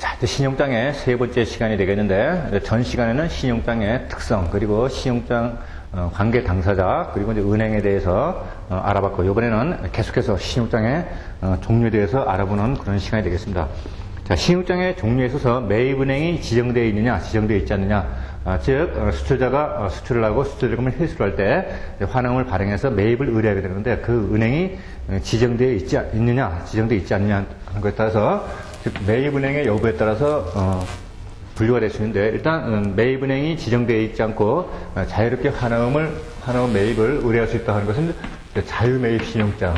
자, 이제 신용장의 세 번째 시간이 되겠는데, 전 시간에는 신용장의 특성, 그리고 신용장 관계 당사자, 그리고 이제 은행에 대해서 알아봤고, 이번에는 계속해서 신용장의 종류에 대해서 알아보는 그런 시간이 되겠습니다. 자, 신용장의 종류에 있어서 매입은행이 지정되어 있느냐, 지정되어 있지 않느냐, 즉 수출자가 수출을 하고 수출자금을 회수를 할 때 환원을 발행해서 매입을 의뢰하게 되는데, 그 은행이 지정되어 있느냐, 지정되어 있지 않느냐 하는 것에 따라서, 즉 매입은행의 여부에 따라서 분류가 될 수 있는데, 일단 매입은행이 지정되어 있지 않고 자유롭게 환원 매입을 의뢰할 수 있다 하는 것은 자유매입 신용장.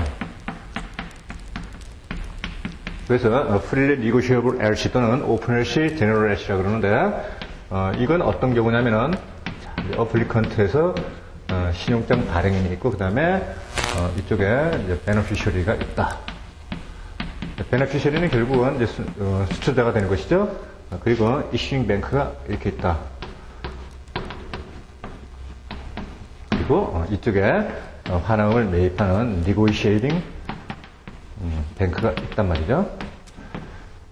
그래서 Freely Negotiable LC 또는 Open LC, General LC라고 그러는데, 이건 어떤 경우냐면은 어플리컨트에서 신용장 발행인이 있고, 그 다음에 이쪽에 이제 베너피셔리가 있다. 베너피셔리는 결국은 이제 수출자가 되는 것이죠. 그리고 이슈잉 뱅크가 이렇게 있다. 그리고 이쪽에 환원을 매입하는 니고시에이팅 뱅크가 있단 말이죠.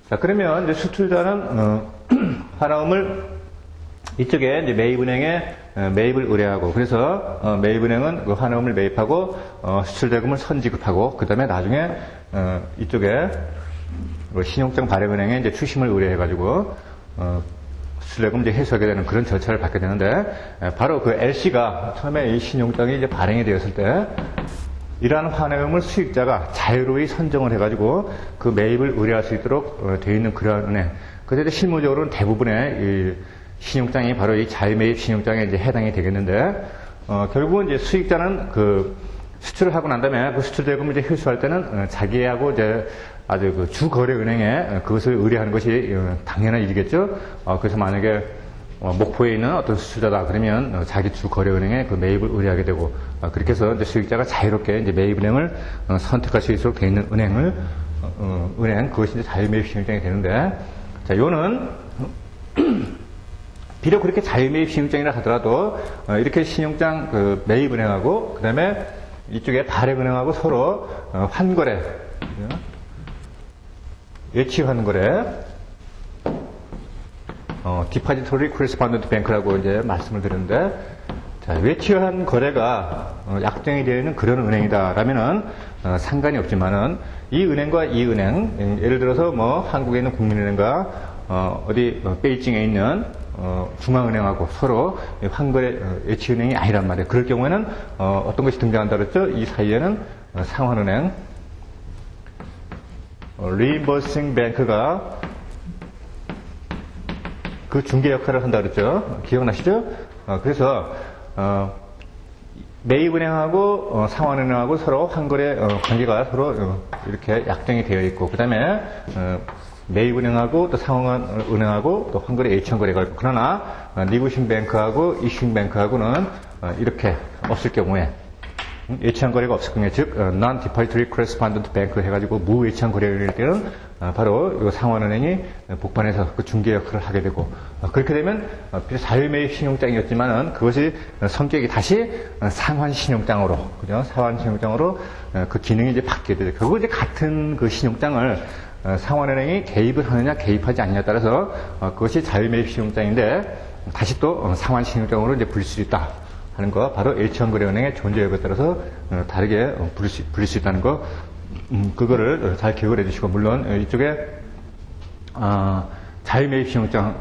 자, 그러면 이제 수출자는 환원을 이쪽에 이제 매입은행에 매입을 의뢰하고, 그래서 매입은행은 그 환원을 매입하고 수출자금을 선지급하고, 그 다음에 나중에 이쪽에 신용장 발행은행에 이제 추심을 의뢰해가지고 수출자금 이제 회수하게 되는 그런 절차를 받게 되는데, 바로 그 LC가 처음에 이 신용장이 이제 발행이 되었을 때 이러한 환원금을 수익자가 자유로이 선정을 해가지고 그 매입을 의뢰할 수 있도록 되어 있는 그러한 은행. 그런데 실무적으로는 대부분의 이 신용장이 바로 이 자유매입 신용장에 이제 해당이 되겠는데, 결국은 이제 수익자는 그 수출을 하고 난 다음에 그 수출 자금을 이제 회수할 때는 자기하고 이제 아주 그 주거래은행에 그것을 의뢰하는 것이 당연한 일이겠죠. 그래서 만약에 목포에 있는 어떤 수출자다 그러면 자기 주거래은행에 그 매입을 의뢰하게 되고, 그렇게 해서 이제 수익자가 자유롭게 이제 매입은행을 선택할 수 있도록 되어 있는 은행, 그것이 이제 자유매입 신용장이 되는데, 자, 요는 비록 그렇게 자유매입 신용장이라 하더라도 이렇게 신용장 그 매입은행하고 그 다음에 이쪽에 발행은행하고 서로 환거래, 예치 환거래, Depository Correspondent Bank라고 이제 말씀을 드렸는데, 자, 외치한 거래가 약정이 되어 있는 그런 은행이다라면은 상관이 없지만은 이 은행과 이 은행, 예를 들어서 뭐 한국에 있는 국민은행과 어디 베이징에 있는 중앙은행하고 서로 환거래 예치은행이 아니란 말이에요. 그럴 경우에는 어떤 것이 등장한다 그랬죠? 이 사이에는 상환은행, Reimbursing Bank가 그 중개 역할을 한다 그랬죠? 기억나시죠? 그래서 매입은행하고 상환은행하고 서로 환거래 관계가 서로 이렇게 약정이 되어 있고, 그 다음에 매입은행하고 또 상환은행하고 또 환거래 예치환거래가 있고, 그러나 니고싱 뱅크하고 이슈잉 뱅크하고는 이렇게 없을 경우에, 예치환거래가 없을 경우에, 즉 Non-Depository Correspondent Bank 해가지고 무예치환 거래일 때는 바로 이 상환은행이 복판에서 그 중개 역할을 하게 되고, 그렇게 되면 자유매입 신용장이었지만은 그것이 성격이 다시 상환신용장으로, 그죠? 상환신용장으로 그 기능이 이제 바뀌게 되죠. 결국 이제 같은 그 신용장을 상환은행이 개입을 하느냐 개입하지 않느냐에 따라서 그것이 자유매입 신용장인데 다시 또 상환신용장으로 이제 불릴 수 있다 하는 거, 바로 예치환거래은행의 존재 여부에 따라서 다르게 불릴 수 있다는 거, 그거를 잘 기억을 해주시고, 물론 이쪽에 자유매입 신용장에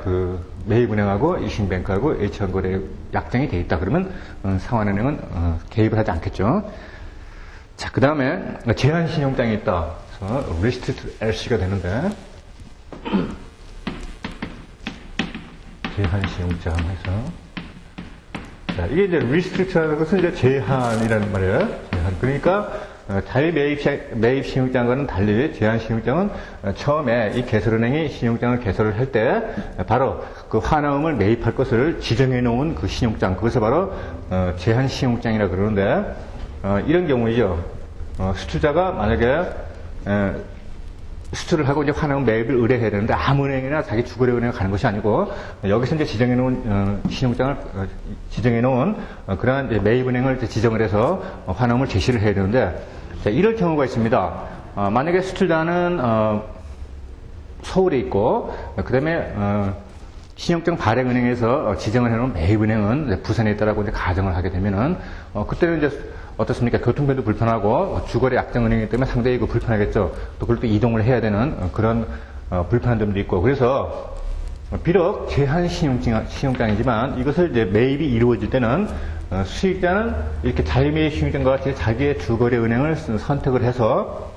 그 매입은행하고 이슈잉뱅크하고 예치환거래 약정이 돼 있다 그러면 상환은행은 개입을 하지 않겠죠. 자, 그 다음에 제한신용장이 있다. 그래서 Restricted LC가 되는데, 제한신용장 해서, 자, 이게 이제 restrict라는 것은 이제 제한이라는 말이에요. 제한. 그러니까 자유매입 신용장과는 달리 제한신용장은 처음에 이 개설은행이 신용장을 개설을 할 때 바로 그 환원을 매입할 것을 지정해 놓은 그 신용장, 그것을 바로 제한신용장이라 그러는데, 이런 경우이죠. 수출자가 만약에 수출을 하고 이제 환원 매입을 의뢰해야 되는데 아무 은행이나 자기 주거래 은행에 가는 것이 아니고 여기서 이제 지정해 놓은 신용장을 지정해 놓은 그러한 매입 은행을 지정을 해서 환원을 제시를 해야 되는데, 자, 이럴 경우가 있습니다. 만약에 수출자는 서울에 있고, 그 다음에, 신용장 발행은행에서 지정을 해놓은 매입은행은 부산에 있다라고 이제 가정을 하게 되면은, 그때는 이제 어떻습니까? 교통편도 불편하고, 주거래 약정은행이기 때문에 상당히 불편하겠죠. 또 그걸 또 이동을 해야 되는 그런 불편한 점도 있고, 그래서, 비록 제한 신용장이지만 이것을 이제 매입이 이루어질 때는 수익자는 이렇게 자유매입 신용장과 같이 자기의 주거래 은행을 선택을 해서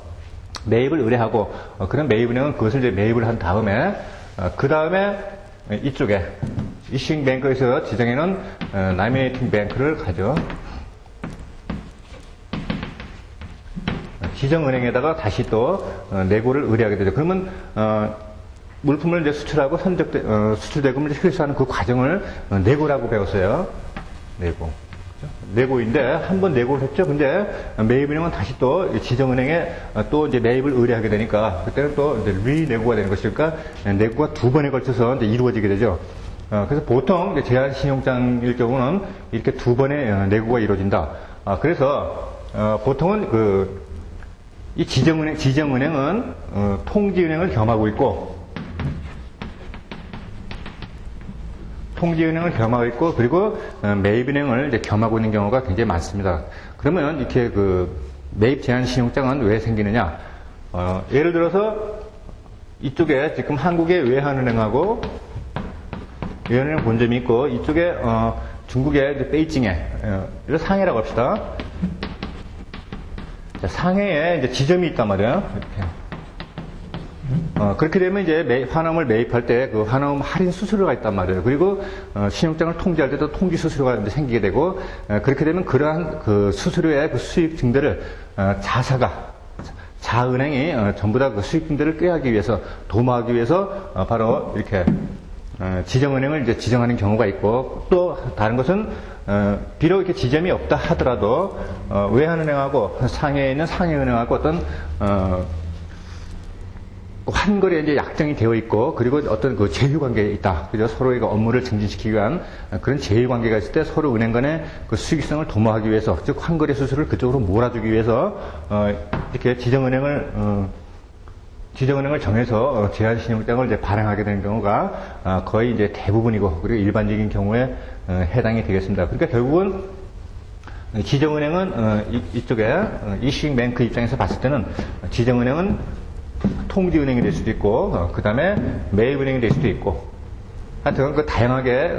매입을 의뢰하고 그런 매입은행은 그것을 이제 매입을 한 다음에 그 다음에 이쪽에 이슈잉 뱅크에서 지정해놓은 라미네이팅 뱅크를 가죠. 지정은행에다가 다시 또 내고를 의뢰하게 되죠. 그러면 물품을 이제 수출하고 수출 대금을 회수하는 그 과정을 내고라고 배웠어요. 내고. 내고인데, 한 번 내고를 했죠. 근데 매입은행은 다시 또 지정은행에 또 이제 매입을 의뢰하게 되니까, 그때는 또 이제 리내고가 되는 것이니까, 내고가 두 번에 걸쳐서 이제 이루어지게 되죠. 그래서 보통 제한 신용장일 경우는 이렇게 두 번의 내고가 이루어진다. 그래서, 보통은 이 지정은행은 통지은행을 겸하고 있고, 그리고 매입은행을 이제 겸하고 있는 경우가 굉장히 많습니다. 그러면 이렇게 매입 제한 신용장은 왜 생기느냐? 예를 들어서 이쪽에 지금 한국의 외환은행하고 외환은행 본점이 있고 이쪽에 중국의 이제 베이징에 상해라고 합시다. 자, 상해에 이제 지점이 있단 말이에요. 이렇게. 그렇게 되면 이제 환음을 매입할 때 그 환음 할인 수수료가 있단 말이에요. 그리고 신용장을 통지할 때도 통지 수수료가 이제 생기게 되고 그렇게 되면 그러한 그 수수료의 그 수익 증대를 자은행이 전부 다 그 수익 증대를 꾀하기 위해서 도모하기 위해서 바로 이렇게 지정은행을 이제 지정하는 경우가 있고 또 다른 것은 비록 이렇게 지점이 없다 하더라도 외환은행하고 상해에 있는 상해은행하고 어떤 환거래에 이제 약정이 되어 있고, 그리고 어떤 그 제휴관계에 있다. 그죠? 서로의 그 업무를 증진시키기 위한 그런 제휴관계가 있을 때 서로 은행 간의 그 수익성을 도모하기 위해서, 즉, 환거래 수수료를 그쪽으로 몰아주기 위해서, 이렇게 지정은행을 정해서 제한신용장을 이제 발행하게 되는 경우가 거의 이제 대부분이고, 그리고 일반적인 경우에 해당이 되겠습니다. 그러니까 결국은 지정은행은 이쪽에 이슈잉 뱅크 입장에서 봤을 때는 지정은행은 통지은행이 될 수도 있고, 그 다음에 매입은행이 될 수도 있고, 하여튼 다양하게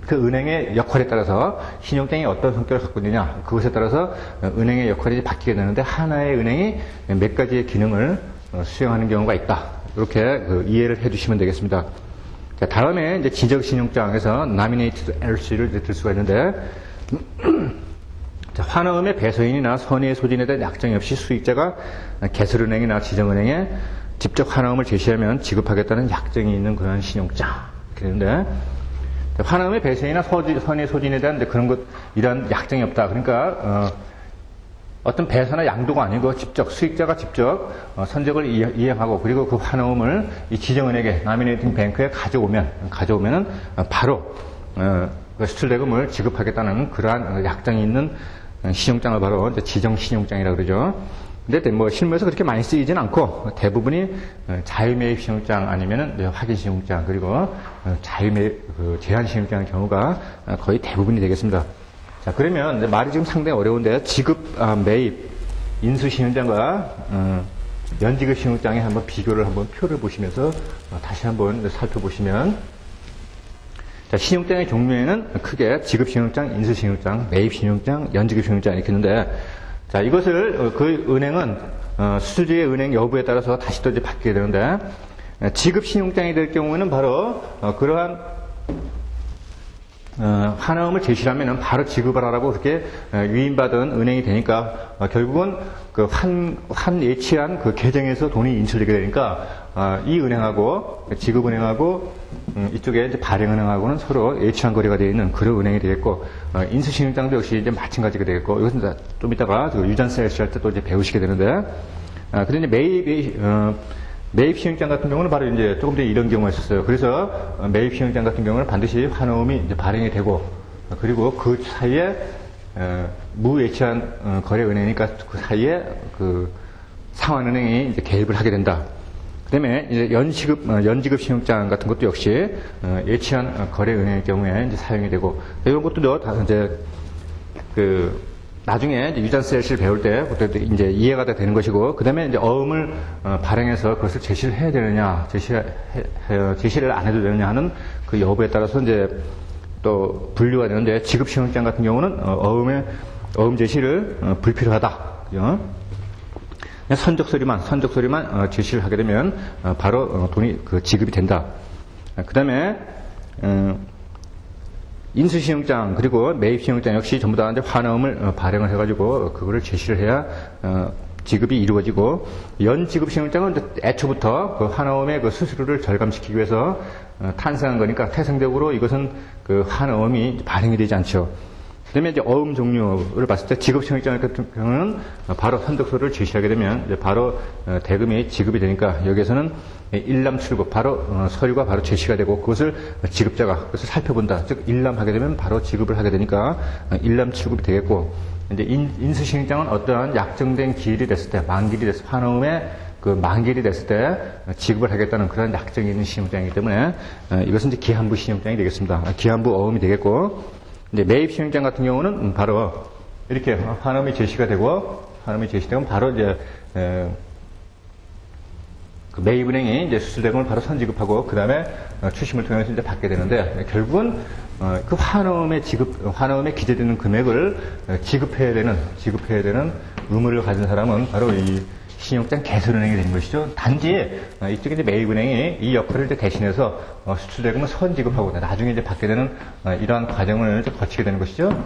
그 은행의 역할에 따라서 신용장이 어떤 성격을 갖고 있느냐, 그것에 따라서 은행의 역할이 바뀌게 되는데 하나의 은행이 몇 가지의 기능을 수행하는 경우가 있다. 이렇게 이해를 해주시면 되겠습니다. 자, 다음에 이제 지적신용장에서 nominated LC를 들 수가 있는데, 자, 환음의 배서인이나 선의의 소진에 대한 약정이 없이 수익자가 개설은행이나 지정은행에 직접 환음을 제시하면 지급하겠다는 약정이 있는 그런 신용장. 이렇게 되는데, 환음의 배서인이나 선의의 소진에 대한 이런 약정이 없다. 그러니까, 어떤 배서나 양도가 아니고 수익자가 직접 선적을 이행하고 그리고 그 환음을 이 지정은행에 나미네이팅 뱅크에 가져오면은 바로 수출대금을 지급하겠다는 그러한 약정이 있는 신용장을 바로 이제 지정신용장이라고 그러죠. 근데 뭐 실무에서 그렇게 많이 쓰이진 않고 대부분이 자유매입 신용장 아니면은 확인 신용장 그리고 자유매입 제한 신용장의 경우가 거의 대부분이 되겠습니다. 자, 그러면 말이 지금 상당히 어려운데 지급 매입 인수 신용장과 연지급 신용장의 한번 비교를 한번 표를 보시면서 다시 한번 살펴보시면, 자, 신용장의 종류에는 크게 지급 신용장, 인수 신용장, 매입 신용장, 연지급 신용장 이렇게 있는데, 자, 이것을 그 은행은 수수주의 은행 여부에 따라서 다시 또 이제 바뀌게 되는데, 지급 신용장이 될 경우에는 바로 그러한 환음을 제시하면은 바로 지급을 하라고 그렇게 위임받은 은행이 되니까 결국은 그 환 예치한 그 계정에서 돈이 인출되게 되니까 이 은행하고 지급은행하고 이쪽에 이제 발행은행하고는 서로 예치한 거래가 되어 있는 그런 은행이 되겠고, 인수신용장도 역시 이제 마찬가지가 되겠고, 이것은 좀 이따가 유전세 할 때 또 이제 배우시게 되는데, 그런데 매입 신용장 같은 경우는 바로 이제 조금 전에 이런 경우가 있었어요. 그래서 매입 신용장 같은 경우는 반드시 환음이 이제 발행이 되고, 그리고 그 사이에 무예치한 거래 은행이니까 그 사이에 그 상환은행이 이제 개입을 하게 된다. 그다음에 이제 연지급 신용장 같은 것도 역시 예치한 거래은행의 경우에 이제 사용이 되고 이런 것도 다 이제 나중에 이제 유전세실 배울 때 그때 이제 이해가 다 되는 것이고 그다음에 이제 어음을 발행해서 그것을 제시를 해야 되느냐 제시를 안 해도 되느냐 하는 그 여부에 따라서 이제 또 분류가 되는데 지급 신용장 같은 경우는 어음 제시를 불필요하다. 그죠? 선적 서류만 제시를 하게 되면 바로 돈이 지급이 된다. 그다음에 인수신용장 그리고 매입신용장 역시 전부 다 이제 환어음을 발행을 해가지고 그거를 제시를 해야 지급이 이루어지고 연지급신용장은 이제 애초부터 그 환어음의 그 수수료를 절감시키기 위해서 탄생한 거니까 태생적으로 이것은 그 환어음이 발행이 되지 않죠. 그다음에 이제 어음 종류를 봤을 때 지급신용장 같은 경우는 바로 선적서를 제시하게 되면 이제 바로 대금이 지급이 되니까 여기에서는 일람출급 바로 서류가 바로 제시가 되고 그것을 지급자가 그것을 살펴본다. 즉 일람하게 되면 바로 지급을 하게 되니까 일람출급이 되겠고 이제 인수신용장은 어떠한 약정된 기일이 됐을 때 만기일이 됐을 때 환어음의 그 만기일이 됐을 때 지급을 하겠다는 그런 약정이 있는 신용장이기 때문에 이것은 이제 기한부 신용장이 되겠습니다. 기한부 어음이 되겠고 이제 매입신용장 같은 경우는 바로 이렇게 환음이 제시가 되고 환음이 제시되면 바로 이제 그 매입은행이 이제 수수대금을 바로 선지급하고 그 다음에 추심을 통해서 이제 받게 되는데 결국은 그 환음에 기재되는 금액을 지급해야 되는 의무를 가진 사람은 바로 이 신용장 개설은행이 되는 것이죠. 단지 이쪽에 이제 매입은행이 이 역할을 이제 대신해서 수출대금을 선지급하고 나중에 이제 받게 되는 이러한 과정을 이제 거치게 되는 것이죠.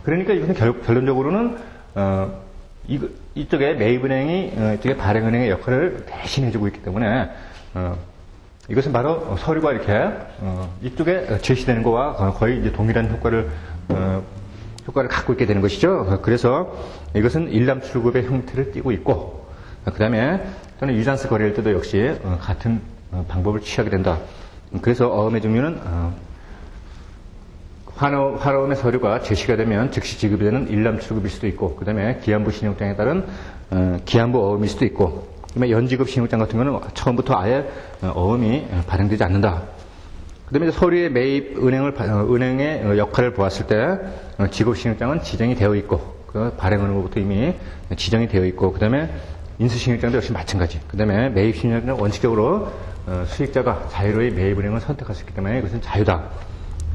그러니까 이것은 결론적으로는 이쪽에 매입은행이 이쪽에 발행은행의 역할을 대신해주고 있기 때문에 이것은 바로 서류가 이렇게 이쪽에 제시되는 것과 거의 이제 동일한 효과를 갖고 있게 되는 것이죠. 그래서 이것은 일람출급의 형태를 띠고 있고 그 다음에 또는 유전세 거래할 때도 역시 같은 방법을 취하게 된다. 그래서 어음의 종류는 환어음의 서류가 제시가 되면 즉시 지급이 되는 일람출급일 수도 있고 그 다음에 기한부 신용장에 따른 기한부 어음일 수도 있고 그 다음에 연지급 신용장 같은 경우는 처음부터 아예 어음이 발행되지 않는다. 그 다음에 서류의 매입 은행의 역할을 보았을 때 지급 신용장은 지정이 되어 있고 그 발행은행으로부터 이미 지정이 되어 있고 그 다음에 인수신용장도 역시 마찬가지. 그 다음에 매입신용장은 원칙적으로 수익자가 자유로이 매입은행을 선택할 수 있기 때문에 이것은 자유다.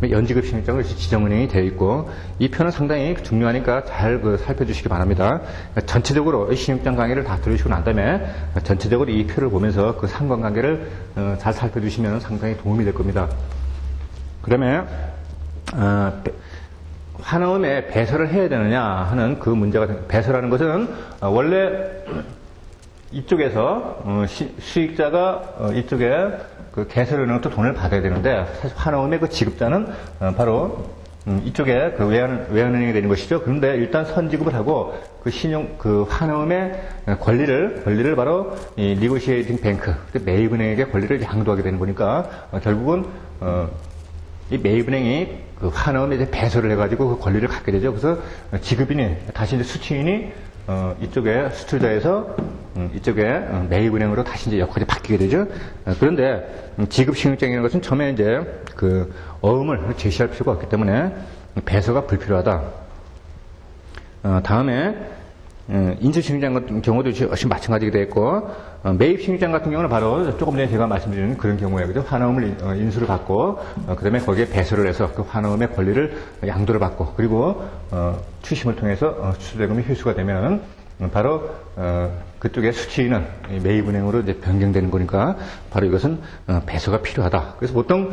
연지급신용장은 지정은행이 되어 있고 이 표는 상당히 중요하니까 잘 살펴주시기 바랍니다. 전체적으로 신용장 강의를 다 들으시고 난 다음에 전체적으로 이 표를 보면서 그 상관관계를 잘 살펴주시면 상당히 도움이 될 겁니다. 그 다음에 환어음에 배설을 해야 되느냐 하는 그 문제가 배설하는 것은 원래 이쪽에서 수익자가 이쪽에 그 개설은행부터 돈을 받아야 되는데 사실 환어음의 그 지급자는 바로 이쪽에 그 외환은행이 되는 것이죠. 그런데 일단 선지급을 하고 그 환어음의 권리를 바로 이 리고시에이팅 뱅크 매입은행에게 권리를 양도하게 되는 거니까 결국은 이 매입은행이 그 환어음에 이제 배설을 해가지고 그 권리를 갖게 되죠. 그래서 지급인이 다시 이제 수취인이 이쪽에 수출자에서 이쪽에 매입은행으로 다시 이제 역할이 바뀌게 되죠. 그런데 지급신용장이라는 것은 처음에 이제 그 어음을 제시할 필요가 없기 때문에 배서가 불필요하다. 다음에 인수신용장 같은 경우도 역시 마찬가지가 되겠고 매입신용장 같은 경우는 바로 조금 전에 제가 말씀드린 그런 경우에 그죠. 환어음을 인수를 받고 그 다음에 거기에 배설을 해서 그 환어음의 권리를 양도를 받고 그리고 추심을 통해서 수수대금이 회수가 되면 바로 그쪽에 수취인은 매입은행으로 이제 변경되는 거니까 바로 이것은 배서가 필요하다. 그래서 보통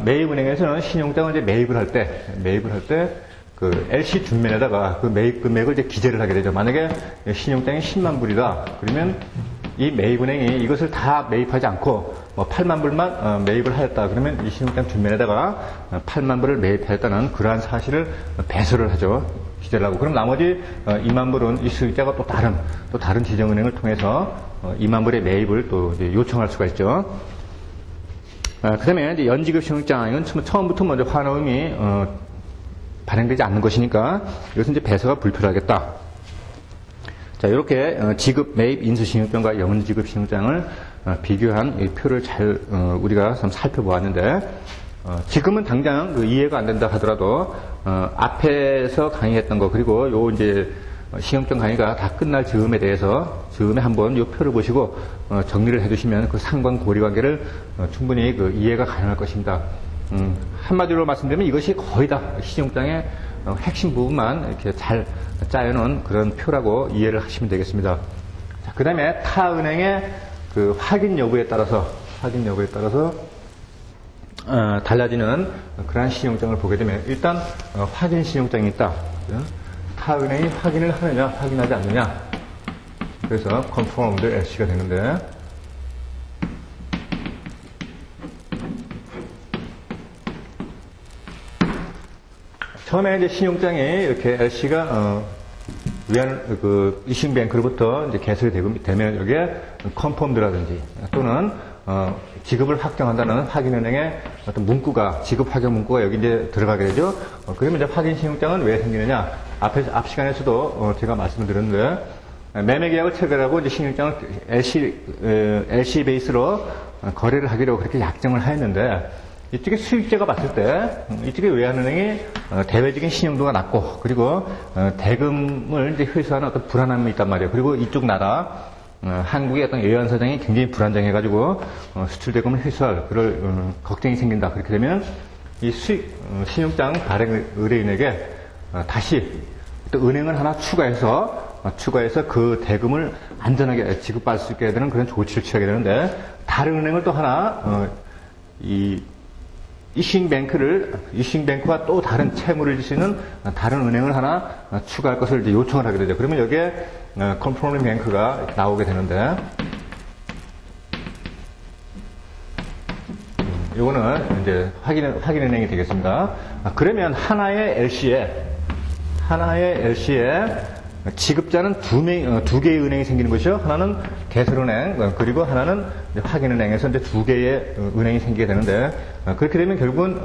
매입은행에서는 신용장을 이제 매입을 할 때 그 LC 준면에다가 그 매입 금액을 이제 기재를 하게 되죠. 만약에 신용장이 10만 불이다. 그러면 이 매입은행이 이것을 다 매입하지 않고 뭐 8만 불만 매입을 하였다. 그러면 이 신용장 준면에다가 8만 불을 매입하였다는 그러한 사실을 배설을 하죠. 기재를 하고. 그럼 나머지 2만 불은 이 수익자가 또 다른 지정은행을 통해서 2만 불의 매입을 또 이제 요청할 수가 있죠. 그 다음에 이제 연지급 신용장은 처음부터 먼저 환어음이 발행되지 않는 것이니까 이것은 이제 배서가 불필요하겠다. 자, 이렇게 지급, 매입, 인수신용장과 연지급 신용장을 비교한 이 표를 잘 우리가 좀 살펴보았는데 지금은 당장 이해가 안 된다 하더라도 앞에서 강의했던 거 그리고 요 이제 신용장 강의가 다 끝날 즈음에 대해서 즈음에 한번 이 표를 보시고 정리를 해두시면 그 상관 고리 관계를 충분히 이해가 가능할 것입니다. 한마디로 말씀드리면 이것이 거의 다 신용장의 핵심 부분만 이렇게 잘 짜여놓은 그런 표라고 이해를 하시면 되겠습니다. 그 다음에 타 은행의 그 확인 여부에 따라서 달라지는 그러한 신용장을 보게 되면 일단 확인 신용장이 있다. 타 은행이 확인을 하느냐 확인하지 않느냐. 그래서 confirmed LC가 되는데 처음에 이제 신용장이 이렇게 LC가 이싱뱅크로부터 이제 개설이 되면 여기에 컨펌드라든지 또는 지급을 확정한다는 확인은행의 어떤 문구가 지급 확정 문구가 여기 이제 들어가게 되죠. 그러면 이제 확인 신용장은 왜 생기느냐? 앞 시간에서도 제가 말씀을 드렸는데 매매 계약을 체결하고 이제 신용장을 LC 베이스로 거래를 하기로 그렇게 약정을 하였는데 이쪽에 수익자가 봤을 때 이쪽에 외환은행이 대외적인 신용도가 낮고 그리고 대금을 이제 회수하는 어떤 불안함이 있단 말이에요. 그리고 이쪽 나라 한국의 어떤 외환사정이 굉장히 불안정해가지고 수출 대금을 회수할 그럴 걱정이 생긴다. 그렇게 되면 이 신용장 발행 의뢰인에게 다시 또 은행을 하나 추가해서 그 대금을 안전하게 지급받을 수 있게 되는 그런 조치를 취하게 되는데 다른 은행을 또 하나 이싱뱅크와 또 다른 채무를 질 수 있는 다른 은행을 하나 추가할 것을 이제 요청을 하게 되죠. 그러면 여기에 컨트롤링 뱅크가 나오게 되는데, 이거는 이제 확인은행이 되겠습니다. 그러면 하나의 LC에 지급자는 두 개의 은행이 생기는 것이죠. 하나는 개설은행, 그리고 하나는 확인은행에서 이제 두 개의 은행이 생기게 되는데, 그렇게 되면 결국은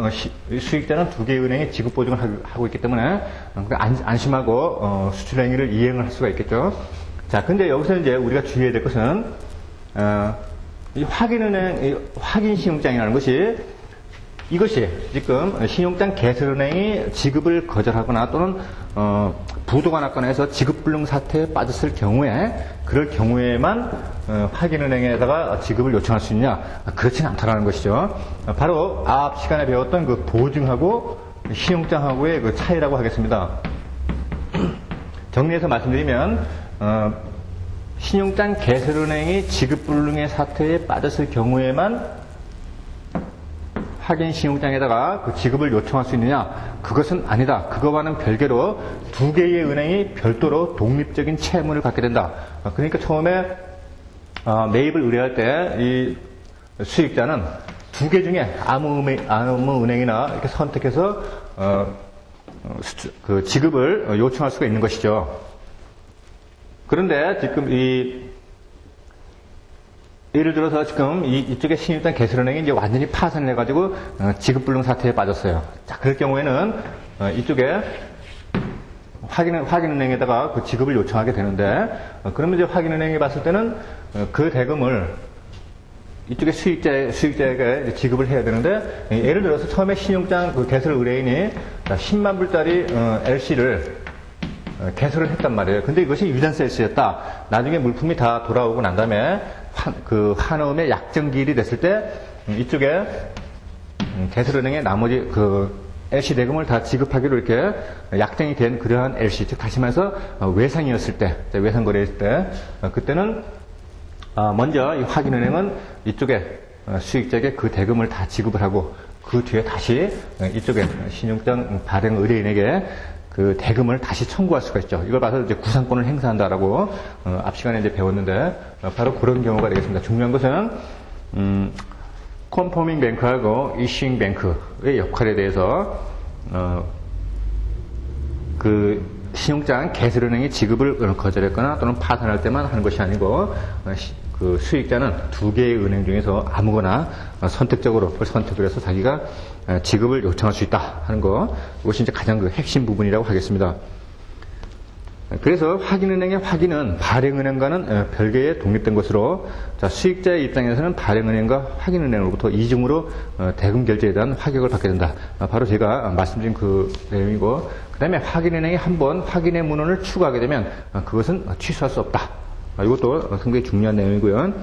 수익자는 두 개의 은행이 지급 보증을 하고 있기 때문에 안심하고 수출 행위를 이행을 할 수가 있겠죠. 자, 근데 여기서 이제 우리가 주의해야 될 것은 이 확인 신용장이라는 것이 이것이 지금 신용장 개설은행이 지급을 거절하거나 또는 부도가 났거나 해서 지급불능 사태에 빠졌을 경우에 그럴 경우에만 확인은행에다가 지급을 요청할 수 있냐? 그렇지는 않다라는 것이죠. 바로 앞 시간에 배웠던 그 보증하고 신용장하고의 그 차이라고 하겠습니다. 정리해서 말씀드리면 신용장 개설은행이 지급불능의 사태에 빠졌을 경우에만 확인 신용장에다가 그 지급을 요청할 수 있느냐? 그것은 아니다. 그거와는 별개로 두 개의 은행이 별도로 독립적인 채무를 갖게 된다. 그러니까 처음에 매입을 의뢰할 때 이 수익자는 두 개 중에 아무 은행이나 이렇게 선택해서 그 지급을 요청할 수가 있는 것이죠. 그런데 지금 예를 들어서 지금 이쪽에 신용장 개설은행이 이제 완전히 파산을 해가지고 지급불능 사태에 빠졌어요. 자, 그럴 경우에는 이쪽에 확인은행에다가 그 지급을 요청하게 되는데, 그러면 이제 확인은행이 봤을 때는 그 대금을 이쪽에 수익자에게 지급을 해야 되는데, 예를 들어서 처음에 신용장 그 개설 의뢰인이 10만 불짜리 LC를 개설을 했단 말이에요. 근데 이것이 유전세 LC였다. 나중에 물품이 다 돌아오고 난 다음에 그 환음의 약정기일이 됐을 때 이쪽에 개설은행에 나머지 그 LC 대금을 다 지급하기로 이렇게 약정이 된 그러한 LC, 즉 다시 말해서 외상이었을 때, 외상 거래했을 때, 그때는 먼저 이 확인은행은 이쪽에 수익자에게 그 대금을 다 지급을 하고 그 뒤에 다시 이쪽에 신용장 발행 의뢰인에게 그 대금을 다시 청구할 수가 있죠. 이걸 봐서 이제 구상권을 행사한다라고 앞 시간에 이제 배웠는데 바로 그런 경우가 되겠습니다. 중요한 것은 컨포밍 뱅크하고 이싱 뱅크의 역할에 대해서 그 신용장 개설은행이 지급을 거절했거나 또는 파산할 때만 하는 것이 아니고 그 수익자는 두 개의 은행 중에서 아무거나 선택적으로 선택을 해서 자기가 지급을 요청할 수 있다 하는 거, 이것이 이제 가장 그 핵심 부분이라고 하겠습니다. 그래서 확인은행의 확인은 발행은행과는 별개의 독립된 것으로, 자, 수익자의 입장에서는 발행은행과 확인은행으로부터 이중으로 대금 결제에 대한 확약을 받게 된다. 바로 제가 말씀드린 그 내용이고, 그 다음에 확인은행이 한번 확인의 문헌을 추구하게 되면 그것은 취소할 수 없다. 이것도 상당히 중요한 내용이고요.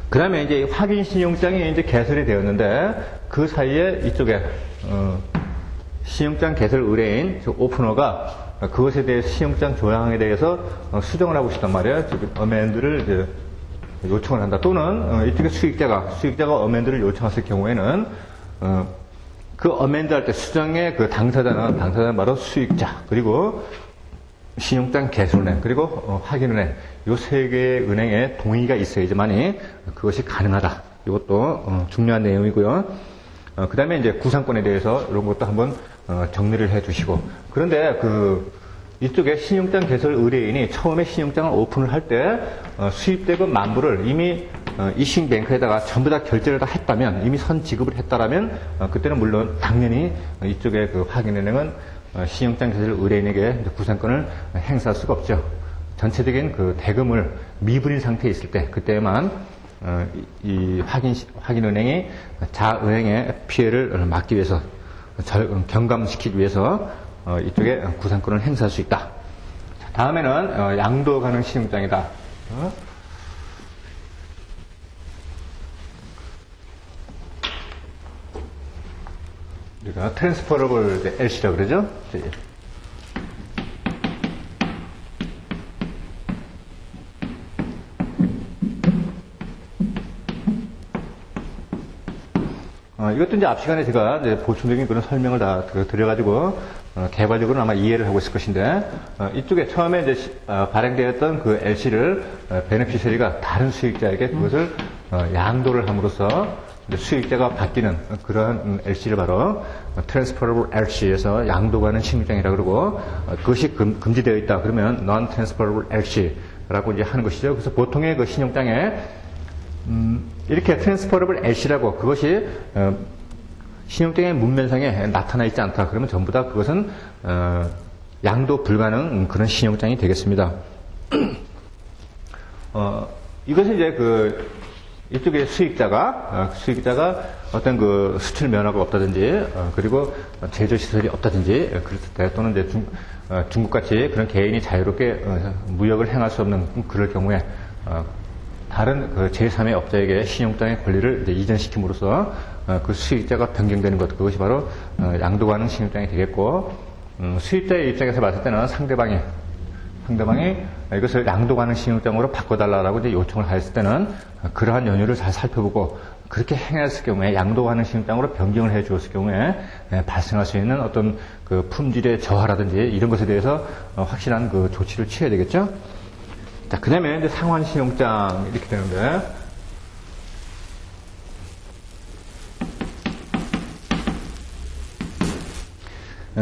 그 다음에 이제 확인 신용장이 이제 개설이 되었는데, 그 사이에 이쪽에 신용장 개설 의뢰인 오프너가 그것에 대해 신용장 조항에 대해서 수정을 하고 싶단 말이에요. 어멘드를 이제 요청을 한다. 또는 이쪽에 수익자가 어멘드를 요청했을 경우에는 그 어멘드 할 때 수정의 그 당사자는 바로 수익자, 그리고 신용장 개설은행, 그리고 확인은행, 요 세 개의 은행에 동의가 있어야지만이 그것이 가능하다. 이것도 중요한 내용이고요. 그 다음에 이제 구상권에 대해서 이런 것도 한번 정리를 해 주시고. 그런데 이쪽에 신용장 개설 의뢰인이 처음에 신용장을 오픈을 할 때 수입대금 10,000불을 이미 이싱뱅크에다가 전부 다 결제를 다 했다면, 이미 선 지급을 했다라면 그때는 물론 당연히 이쪽에 그 확인은행은 신용장 개설 의뢰인에게 구상권을 행사할 수가 없죠. 전체적인 그 대금을 미분인 상태에 있을 때, 그때만 이 확인은행이 자은행의 피해를 막기 위해서, 경감시키기 위해서 이쪽에 구상권을 행사할 수 있다. 다음에는 양도 가능 신용장이다. 우리가 트랜스퍼러블 LC라고 그러죠. 이것도 이제 앞 시간에 제가 이제 보충적인 그런 설명을 다 드려가지고 개괄적으로는 아마 이해를 하고 있을 것인데, 이쪽에 처음에 이제 발행되었던 그 LC를 베네피셔리가 다른 수익자에게 그것을 양도를 함으로써 수익자가 바뀌는 그러한 LC를 바로 트랜스퍼러블 LC에서 양도가는 신용장이라고 그러고, 그것이 금지되어 있다 그러면 non-transferable LC라고 이제 하는 것이죠. 그래서 보통의 그 신용장에 이렇게 트랜스퍼러블 LC라고 그것이 신용장의 문면상에 나타나 있지 않다 그러면 전부 다 그것은 양도 불가능 그런 신용장이 되겠습니다. 이것은 이제 이쪽에 수익자가 어떤 그 수출 면허가 없다든지, 그리고 제조 시설이 없다든지, 그랬을 때, 또는 이제 중국같이 그런 개인이 자유롭게 무역을 행할 수 없는 그럴 경우에 다른 그 제3의 업자에게 신용장의 권리를 이제 이전시킴으로써 그 수익자가 변경되는 것, 그것이 바로 양도 가능 신용장이 되겠고, 수입자의 입장에서 봤을 때는 상대방이 이것을 양도 가능 신용장으로 바꿔달라고 이제 요청을 하였을 때는 그러한 연유를 잘 살펴보고, 그렇게 행했을 경우에 양도 가능 신용장으로 변경을 해 주었을 경우에 발생할 수 있는 어떤 그 품질의 저하라든지 이런 것에 대해서 확실한 그 조치를 취해야 되겠죠. 자, 그 다음에 이제 상환 신용장 이렇게 되는데,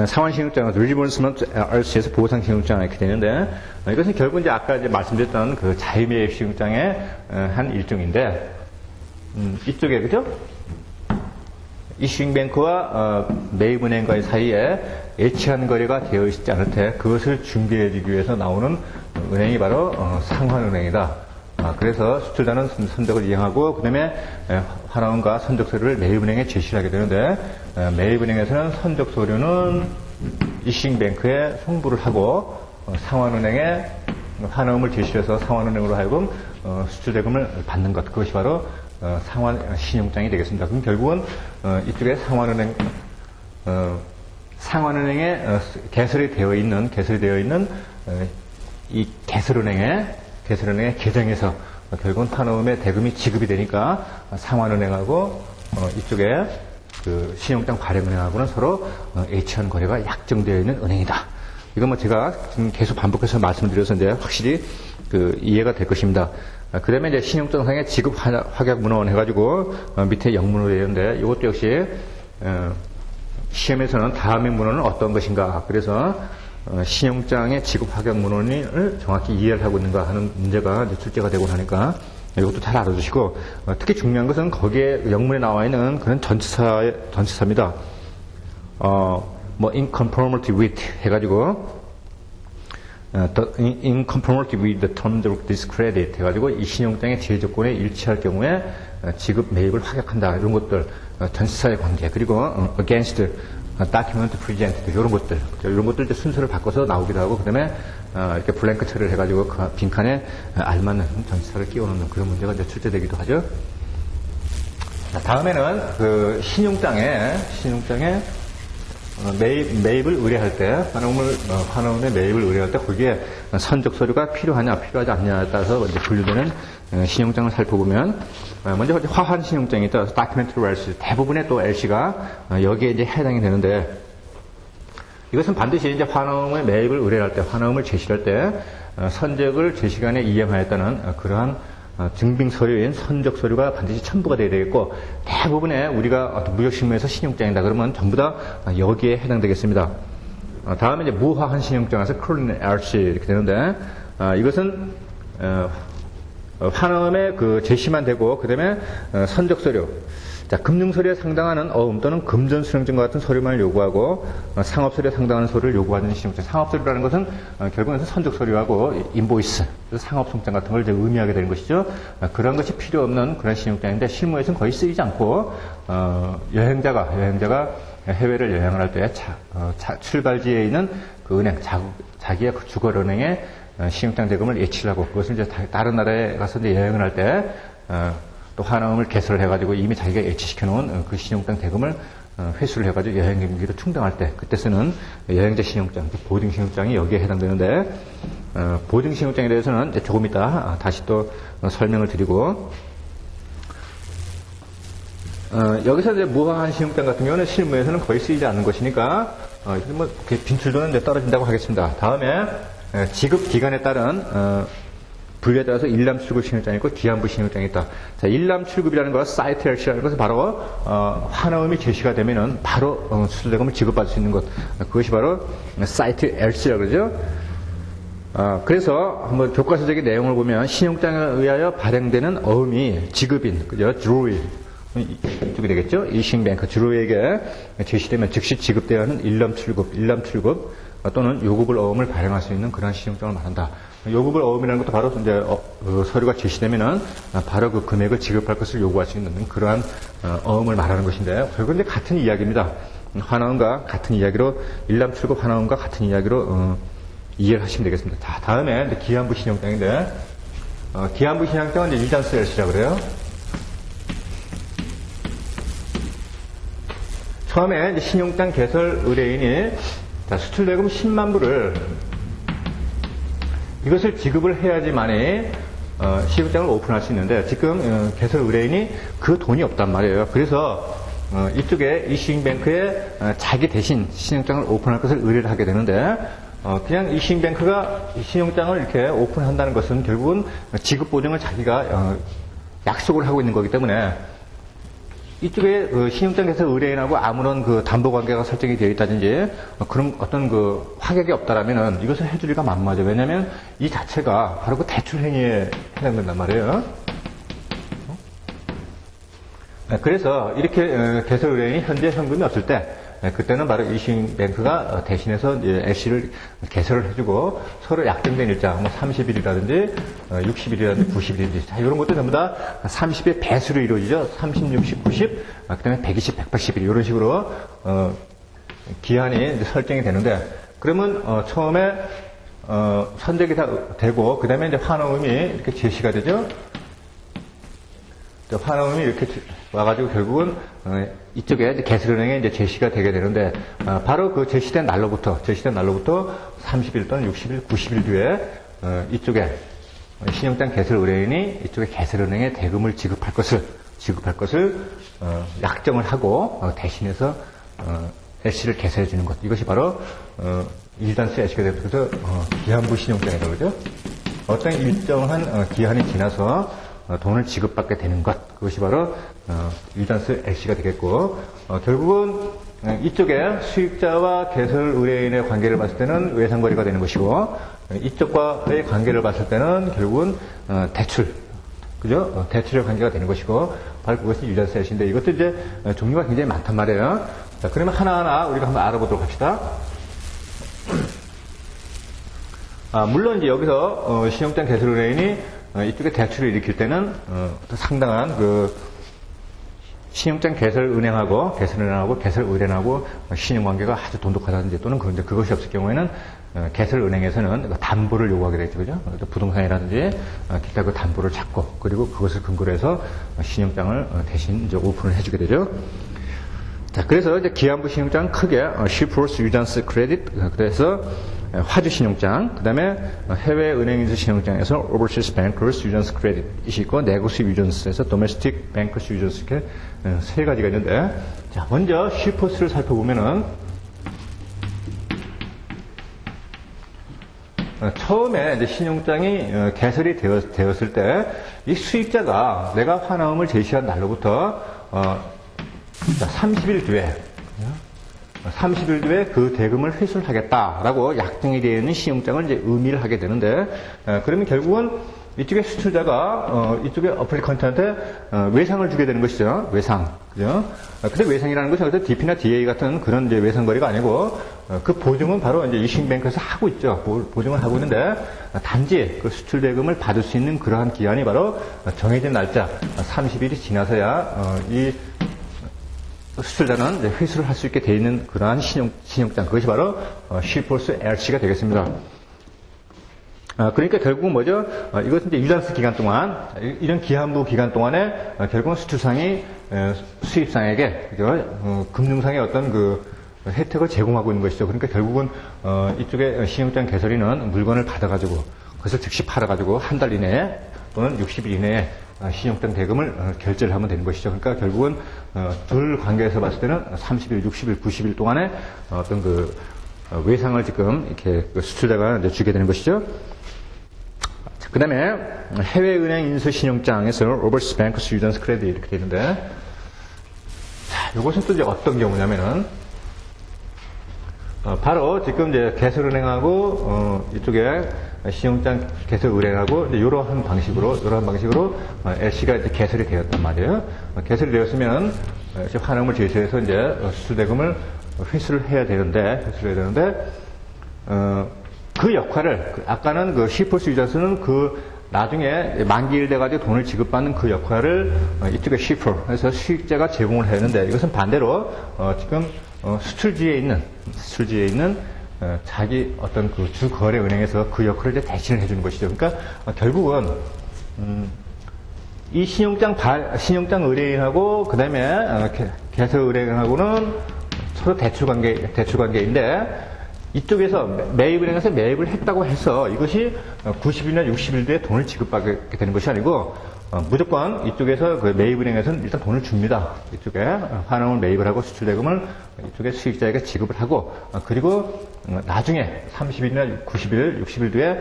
상환 신용장은 reimbursement RC에서 보상 신용장 이렇게 되는데, 이것은 결국 이제 아까 이제 말씀드렸던 그 자유매입 신용장의 한 일종인데, 이쪽에 그죠? 이슈잉뱅크와 매입은행과의 사이에 예치한 거래가 되어 있지 않을 때 그것을 중개해주기 위해서 나오는 은행이 바로 상환은행이다. 그래서 수출자는 선적을 이행하고, 그 다음에 환원과 선적 서류를 매입은행에 제시를 하게 되는데, 매입은행에서는 선적 서류는 이슈잉뱅크에 송부를 하고, 상환은행에 환원을 제시해서 상환은행으로 하여금 수출 대금을 받는 것, 그것이 바로 상환 신용장이 되겠습니다. 그럼 결국은 이쪽에 상환은행에 개설이 되어 있는 이 개설은행의 계정에서 결국은 환원의 대금이 지급이 되니까 상환은행하고 이쪽에 그 신용장 발행은행하고는 서로 H한 거래가 약정되어 있는 은행이다. 이건 뭐 제가 지금 계속 반복해서 말씀드렸었는데 확실히 그 이해가 될 것입니다. 그 다음에 이제 신용장상의 지급 확약 문헌 해가지고 밑에 영문으로 되어 있는데, 이것도 역시 시험에서는 다음의 문헌은 어떤 것인가, 그래서 신용장의 지급 확약 문헌을 정확히 이해를 하고 있는가 하는 문제가 이제 출제가 되고 나니까 이것도 잘 알아두시고, 특히 중요한 것은 거기에 영문에 나와 있는 그런 전치사입니다. 뭐 in conformity with 해가지고 in conformity with the terms of this credit 해가지고 이 신용장의 제휴 조건에 일치할 경우에 지급 매입을 확약한다. 이런 것들, 전치사의 관계, 그리고 against document presented 이런 것들 이제 순서를 바꿔서 나오기도 하고, 그다음에 이렇게 블랭크 처리를 해가지고 그 빈칸에 알맞는 전치사를 끼워넣는 그런 문제가 이제 출제되기도 하죠. 자, 다음에는 그 신용장에 매입을 의뢰할 때, 환원의 매입을 의뢰할 때 거기에 선적 서류가 필요하냐, 필요하지 않냐에 따라서 이제 분류되는 신용장을 살펴보면, 먼저 화환 신용장이 있다. documentary LC. 대부분의 또 LC가 여기에 이제 해당이 되는데, 이것은 반드시 이제 환원의 매입을 의뢰할 때, 환원을 제시할 때, 선적을 제 시간에 이행하였다는 그러한 증빙 서류인 선적 서류가 반드시 첨부가 되어야 되겠고, 대부분의 우리가 어떤 무역실무에서 신용장이다 그러면 전부 다 여기에 해당되겠습니다. 다음에 이제 무화한 신용장에서 크롤린 LC 이렇게 되는데, 이것은 환원의 그 제시만 되고, 그 다음에 선적 서류. 자, 금융서류에 상당하는 어음 또는 금전수령증과 같은 서류만을 요구하고, 상업서류에 상당하는 서류를 요구하는 신용장. 상업서류라는 것은 결국은 선적서류하고 인보이스, 상업송장 같은 걸 이제 의미하게 되는 것이죠. 그런 것이 필요 없는 그런 신용장인데, 실무에서는 거의 쓰이지 않고, 여행자가 해외를 여행을 할 때 출발지에 있는 그 은행, 자기의 그 주거은행에 신용장 대금을 예치를 하고, 그것을 이제 다른 나라에 가서 이제 여행을 할 때, 또 환원을 개설을 해가지고 이미 자기가 예치시켜 놓은 그 신용장 대금을 회수를 해가지고 여행 경비로 충당할 때, 그때 쓰는 여행자 신용장, 보딩 신용장이 여기에 해당되는데, 보딩 신용장에 대해서는 이제 조금 이따 다시 또 설명을 드리고, 여기서 이제 무화한 신용장 같은 경우는 실무에서는 거의 쓰이지 않는 것이니까, 뭐 빈출도는 이제 떨어진다고 하겠습니다. 다음에 지급 기간에 따른 분류에 따라서 일람 출급 신용장이 있고 기한부 신용장이 있다. 자, 일람 출급이라는 거, 사이트 LC라는 것은 바로 환원이 제시가 되면은 바로 수수대금을 지급받을 수 있는 것. 그것이 바로 사이트 LC라고 그러죠. 그래서 한번 교과서적인 내용을 보면 신용장에 의하여 발행되는 어음이 지급인, 그죠? 드로이 이쪽이 되겠죠? 이싱뱅크 드로이에게 제시되면 즉시 지급되어야 하는 일람 출급 또는 요구불 어음을 발행할 수 있는 그런 신용장을 말한다. 요구불 어음이라는 것도 바로 이제 그 서류가 제시되면은 바로 그 금액을 지급할 것을 요구할 수 있는 그러한 어음을 말하는 것인데, 결국은 이제 같은 이야기입니다. 환원과 같은 이야기로, 일람 출급 환원과 같은 이야기로 이해를 하시면 되겠습니다. 자, 다음에 이제 기한부 신용장인데, 기한부 신용장은 이제 일단스 LC라고 그래요. 처음에 이제 신용장 개설 의뢰인이 수출대금 10만 불을 이것을 지급을 해야지만이 신용장을 오픈할 수 있는데, 지금 개설 의뢰인이 그 돈이 없단 말이에요. 그래서 이쪽에 이싱뱅크에 자기 대신 신용장을 오픈할 것을 의뢰를 하게 되는데, 그냥 이싱뱅크가 신용장을 이렇게 오픈한다는 것은 결국은 지급 보증을 자기가 약속을 하고 있는 거기 때문에, 이쪽에 그 신용장 개설 의뢰인하고 아무런 그 담보 관계가 설정이 되어 있다든지 그런 어떤 그 확약이 없다라면은 이것을 해주기가 만무하죠. 왜냐하면 이 자체가 바로 그 대출 행위에 해당된단 말이에요. 그래서 이렇게 개설 의뢰인이 현재 현금이 없을 때, 그때는 바로 이싱뱅크가 대신해서 LC를 개설을 해주고 서로 약정된 일자, 뭐 30일이라든지 60일이라든지 90일이라든지, 자, 이런 것도 전부 다 30의 배수로 이루어지죠. 30, 60, 90, 그 다음에 120, 180일, 이런 식으로 기한이 이제 설정이 되는데, 그러면 처음에 선적이 다 되고, 그 다음에 이제 환원금이 이렇게 제시가 되죠. 환원금이 이렇게 와가지고 결국은 이쪽에 개설은행에 이제 제시가 되게 되는데, 바로 그 제시된 날로부터 30일 또는 60일, 90일 뒤에 이쪽에 신용장 개설 의뢰인이 이쪽에 개설은행에 대금을 지급할 것을 약정을 하고 대신해서 LC를 개설해 주는 것. 이것이 바로 일단수 LC가 되고, 그래서 기한부 신용장이라고 그러죠. 어떤 일정한 기한이 지나서 돈을 지급받게 되는 것, 그것이 바로 일단스 LC가 되겠고, 결국은 이쪽에 수익자와 개설 의뢰인의 관계를 봤을 때는 외상거래가 되는 것이고, 이쪽과의 관계를 봤을 때는 결국은 대출, 그죠? 대출의 관계가 되는 것이고, 바로 그것이 일단스 LC인데, 이것도 이제 종류가 굉장히 많단 말이에요. 자, 그러면 하나하나 우리가 한번 알아보도록 합시다. 물론 이제 여기서 신용장 개설은행이 이쪽에 대출을 일으킬 때는 상당한 그 신용장 개설은행하고 개설의뢰인하고 신용관계가 아주 돈독하다든지 또는 그런데 그것이 없을 경우에는 개설은행에서는 담보를 요구하게 되죠, 그죠? 부동산이라든지 기타 그 담보를 찾고 그리고 그것을 근거로 해서 신용장을 대신 이제 오픈을 해주게 되죠. 자, 그래서 이제 기한부 신용장 크게 Shippers Usance Credit, 그래서 화주 신용장, 그 다음에 해외 은행인수 신용장에서 Overseas Bankers Usance Credit 이시 있고, Negotiable Usance에서 Domestic Bankers Usance 이렇게 세 가지가 있는데, 자, 먼저 Shippers를 살펴보면은 처음에 이제 신용장이 개설이 되었을 때 이 수익자가 내가 환화음을 제시한 날로부터 30일 뒤에 그 대금을 회수를 하겠다라고 약정이 되어 있는 신용장을 이제 의미를 하게 되는데, 그러면 결국은 이쪽에 수출자가 이쪽에 어플리컨트한테 외상을 주게 되는 것이죠. 외상, 그죠? 근데 외상이라는 것은 여기서 DP나 DA 같은 그런 이제 외상거래가 아니고 그 보증은 바로 이제 이싱뱅크에서 하고 있죠. 보증을 하고 있는데 단지 그 수출 대금을 받을 수 있는 그러한 기한이 바로 정해진 날짜 30일이 지나서야 이 수출자는 이제 회수를 할 수 있게 되어 있는 그러한 신용장, 그것이 바로 Shippers LC가 되겠습니다. 그러니까 결국은 뭐죠? 이것은 이제 유장스 기간 동안, 이런 기한부 기간 동안에 결국은 수출상이 수입상에게, 그죠? 금융상의 어떤 그 혜택을 제공하고 있는 것이죠. 그러니까 결국은 이쪽에 신용장 개설인은 물건을 받아가지고 그것을 즉시 팔아가지고 한 달 이내에 또는 60일 이내에 신용장 대금을 결제를 하면 되는 것이죠. 그러니까 결국은 둘 관계에서 봤을 때는 30일, 60일, 90일 동안에 어떤 그 외상을 지금 이렇게 수출자가 이제 주게 되는 것이죠. 그 다음에 해외은행 인수신용장에서 Overseas Bankers Usance Credit 이렇게 되어 있는데, 자, 이것은 또 이제 어떤 경우냐면은 바로 지금 이제 개설은행하고 이쪽에 신용장 개설의뢰인하고 이러한 방식으로 LC가 이제 개설이 되었단 말이에요. 개설이 되었으면 이제 환음을 제시해서 이제 수출대금을 회수를 해야 되는데 그 역할을 아까는 그 Shippers Usance는 그 나중에 만기일 돼가지고 돈을 지급받는 그 역할을 이쪽에 Shipper 해서 수익자가 제공을 했는데, 이것은 반대로 지금 수출지에 있는 자기 어떤 그 주거래은행에서 그 역할을 이제 대신을 해주는 것이죠. 그러니까 결국은 이 신용장 의뢰인하고 그 다음에 개설의뢰인하고는 서로 대출 관계인데, 이쪽에서 매입은행에서 매입을 했다고 해서 이것이 90일이나 60일 뒤에 돈을 지급받게 되는 것이 아니고, 무조건 이쪽에서 그 매입은행에서는 일단 돈을 줍니다. 이쪽에 환음을 매입을 하고 수출대금을 이쪽에 수익자에게 지급을 하고, 그리고 나중에 30일이나 90일, 60일 뒤에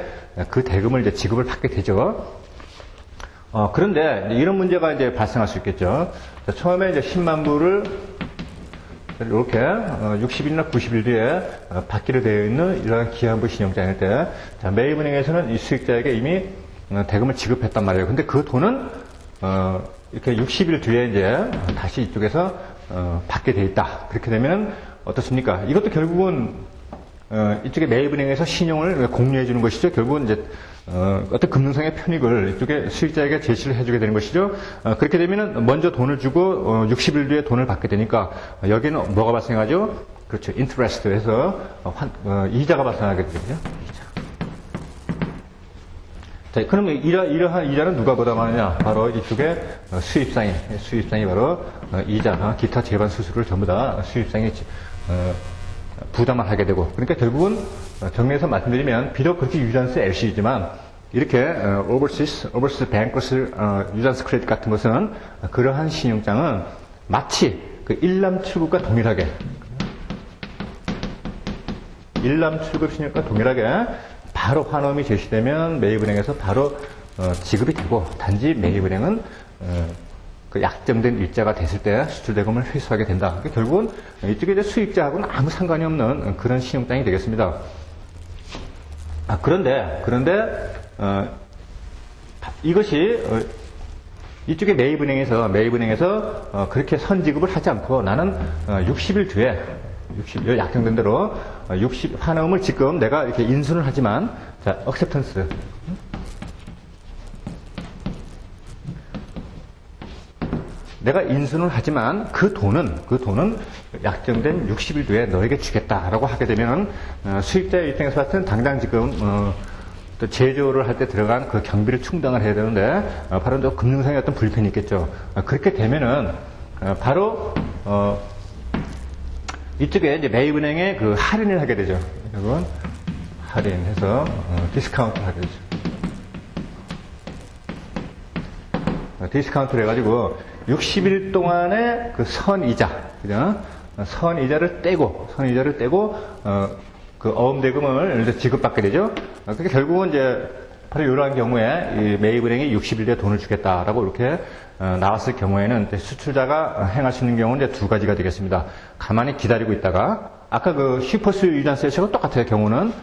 그 대금을 이제 지급을 받게 되죠. 그런데 이런 문제가 이제 발생할 수 있겠죠. 처음에 이제 10만 불을 이렇게 60일이나 90일 뒤에 받기로 되어 있는 이러한 기한부 신용장일 때, 자, 매입은행에서는 이 수익자에게 이미 대금을 지급했단 말이에요. 근데 그 돈은 이렇게 60일 뒤에 이제 다시 이쪽에서 받게 돼 있다. 그렇게 되면 어떻습니까? 이것도 결국은 이쪽에 매입은행에서 신용을 공유해 주는 것이죠. 결국은 이제 어떤 금융상의 편익을 이쪽에 수익자에게 제시를 해주게 되는 것이죠. 그렇게 되면은 먼저 돈을 주고 60일 뒤에 돈을 받게 되니까 여기는 뭐가 발생하죠? 그렇죠. 인트레스트에서 이자가 발생하게 되죠. 자, 그러면 이러한 이자는 누가 부담하느냐? 바로 이쪽에 수입상이 바로 이자, 기타 재반 수수료를 전부 다 수입상이 부담을 하게 되고, 그러니까 결국은 정리해서 말씀드리면 비록 그렇게 유잔스 LC이지만 이렇게 Overseas Bankers Usance Credit 같은 것은 그러한 신용장은 마치 그 일람 출급과 동일하게 바로 환음이 제시되면 매입은행에서 바로 지급이 되고, 단지 매입은행은 그 약정된 일자가 됐을 때 수출대금을 회수하게 된다. 그러니까 결국은 이쪽에 이제 수익자하고는 아무 상관이 없는 그런 신용장이 되겠습니다. 그런데 이것이 이쪽에 매입은행에서 그렇게 선지급을 하지 않고 나는 60일 60, 약정된 대로 60 환음을 지금 내가 이렇게 인수는 하지만, 자, acceptance. 내가 인수는 하지만 그 돈은 약정된 60일 뒤에 너에게 주겠다라고 하게 되면 수익자의 입장에서 봤을 땐 당장 지금 또 제조를 할 때 들어간 그 경비를 충당을 해야 되는데 바로 또 금융상의 어떤 불편이 있겠죠. 그렇게 되면은 바로 이쪽에 이제 매입은행에 그 할인을 하게 되죠. 여러분 할인해서 디스카운트를 하게 되죠. 디스카운트를 해가지고 60일 동안의 그 선이자, 그죠? 선이자를 떼고, 그 어음대금을 지급받게 되죠. 그러니까 결국은 이제 바로 이러한 경우에 이 매입은행이 60일 뒤에 돈을 주겠다라고 이렇게 나왔을 경우에는 수출자가 행할 수 있는 경우는 이제 두 가지가 되겠습니다. 가만히 기다리고 있다가, 아까 그 슈퍼스 유전세하고 똑같아요, 경우는.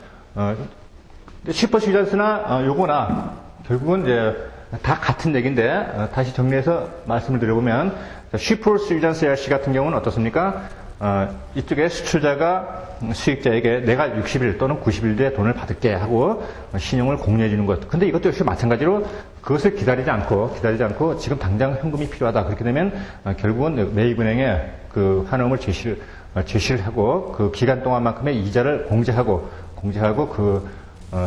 슈퍼스 유전세나 요거나 결국은 이제 다 같은 얘기인데 다시 정리해서 말씀을 드려보면 슈퍼스 유전세 같은 경우는 어떻습니까? 이쪽에 수출자가 수익자에게 내가 60일 또는 90일 뒤에 돈을 받을게 하고 신용을 공유해 주는 것. 근데 이것도 역시 마찬가지로 그것을 기다리지 않고 지금 당장 현금이 필요하다. 그렇게 되면 결국은 매입은행에 그 환음을 제시를 하고 그 기간 동안만큼의 이자를 공제하고 그